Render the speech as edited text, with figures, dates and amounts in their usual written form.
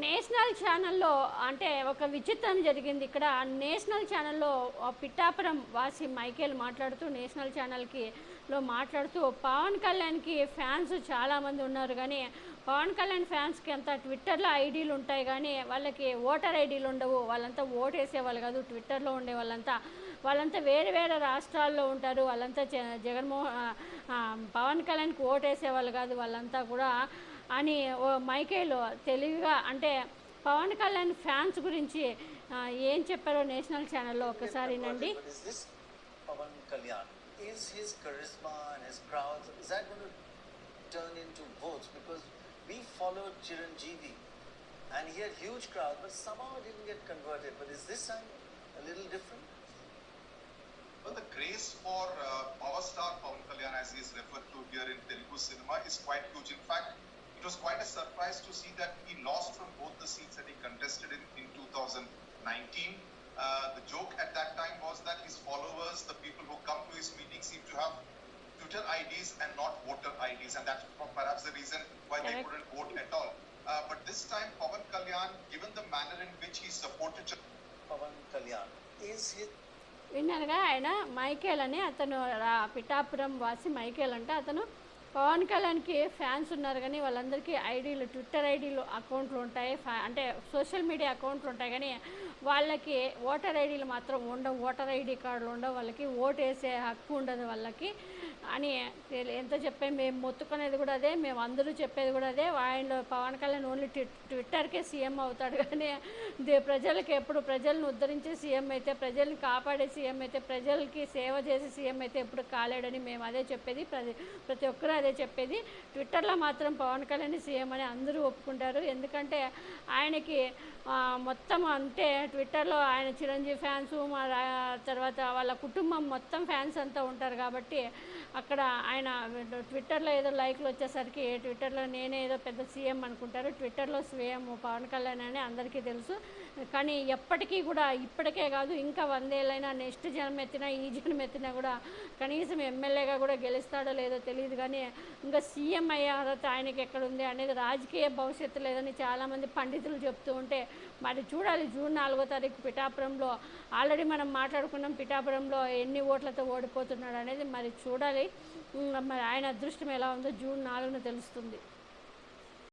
National ఛానల్‌లో అంటే ఒక విచిత్రం జరిగింది. ఇక్కడ నేషనల్ ఛానల్‌లో పిఠాపురం వాసి మైకేల్ మాట్లాడుతూ నేషనల్ మాట్లాడుతూ పవన్ కళ్యాణ్‌కి ఫ్యాన్స్ చాలామంది ఉన్నారు గానీ, పవన్ కళ్యాణ్ ఫ్యాన్స్‌కి అంతా ట్విట్టర్‌లో ఐడీలు ఉంటాయి గానీ, వాళ్ళకి ఓటర్ ఐడీలు ఉండవు. వాళ్ళంతా ఓటేసేవాళ్ళు కాదు. ట్విట్టర్‌లో ఉండే వాళ్ళంతా వేరే వేరే రాష్ట్రాల్లో ఉంటారు. వాళ్ళంతా పవన్ కళ్యాణ్‌కి ఓటేసేవాళ్ళు కాదు వాళ్ళంతా కూడా అని మైకేల్ తెలివిగా అంటే పవన్ కళ్యాణ్ ఫ్యాన్స్ గురించి ఏం చెప్పారో నేషనల్ ఛానల్లో ఒకసారి వినండి. Pawan Kalyan is his charisma and his crowds, is that going to turn into votes? Because we followed Chiranjeevi and he had huge crowds, but somehow it didn't get converted. But is this time a little different? Well, the grace for our star Pawan Kalyan, as he is referred to here in Telugu cinema, is quite huge. In fact, it was quite a surprise to see that he lost from both the seats that he contested in 2019. The joke at that time was that his followers, the people who come to his meetings, seem to have Twitter IDs and not voter IDs, and that's perhaps the reason why they couldn't vote at all. But this time, Pawan Kalyan, given the manner in which he supported Pawan Kalyan, is his విన్నారుగా ఆయన Michael అని అతను పిఠాపురం వాసి Michael అంటే అతను పవన్ కళ్యాణ్కి fans ఉన్నారు కానీ వాళ్ళందరికీ ఐడీలు ట్విట్టర్ ఐడీలు అకౌంట్లు ఉంటాయి అంటే సోషల్ మీడియా అకౌంట్లు ఉంటాయి కానీ వాళ్ళకి ఓటర్ ఐడీలు మాత్రం ఉండవు. ఓటర్ ఐడి కార్డులు ఉండవు. వాళ్ళకి ఓటు వేసే హక్కు ఉండదు వాళ్ళకి అని ఎంత చెప్పే మేము మొత్తుకునేది కూడా అదే, మేము అందరూ చెప్పేది కూడా అదే. ఆయనలో పవన్ కళ్యాణ్ ఓన్లీ ట్విట్టర్కే సీఎం అవుతాడు కానీ ప్రజలకి ఎప్పుడు ప్రజలను ఉద్ధరించే సీఎం అయితే, ప్రజల్ని కాపాడే సీఎం అయితే, ప్రజలకి సేవ చేసే సీఎం అయితే ఎప్పుడు కాలేడని మేము అదే చెప్పేది. ప్రతి ఒక్కరూ అదే చెప్పేది. ట్విట్టర్లో మాత్రం పవన్ కళ్యాణ్ సీఎం అని అందరూ ఒప్పుకుంటారు. ఎందుకంటే ఆయనకి మొత్తం అంటే ట్విట్టర్లో ఆయన చిరంజీవి ఫ్యాన్స్ తర్వాత వాళ్ళ కుటుంబం మొత్తం ఫ్యాన్స్ అంతా ఉంటారు కాబట్టి అక్కడ ఆయన ట్విట్టర్లో ఏదో లైక్లు వచ్చేసరికి ట్విట్టర్లో నేనే ఏదో పెద్ద సీఎం అనుకుంటారు. ట్విట్టర్లో సీఎం పవన్ కళ్యాణ్ అని అందరికీ తెలుసు. కానీ ఎప్పటికీ కూడా ఇప్పటికే కాదు ఇంకా 100 ఏళ్ళైనా నెక్స్ట్ జన్మ ఎత్తినా ఈ జన్మ ఎత్తినా కూడా కనీసం ఎమ్మెల్యేగా కూడా గెలుస్తాడో లేదో తెలియదు కానీ ఇంకా సీఎం అయ్యే అర్హత ఆయనకి ఎక్కడుంది అనేది రాజకీయ భవిష్యత్తు లేదని చాలామంది పండితులు చెప్తూ ఉంటే మరి చూడాలి. జూన్ 4వ తారీఖు పిఠాపురంలో ఆల్రెడీ మనం మాట్లాడుకున్నాం. పిఠాపురంలో ఎన్ని ఓట్లతో ఓడిపోతున్నాడు అనేది మరి చూడాలి. మరి ఆయన అదృష్టం ఎలా ఉందో జూన్ 4న తెలుస్తుంది.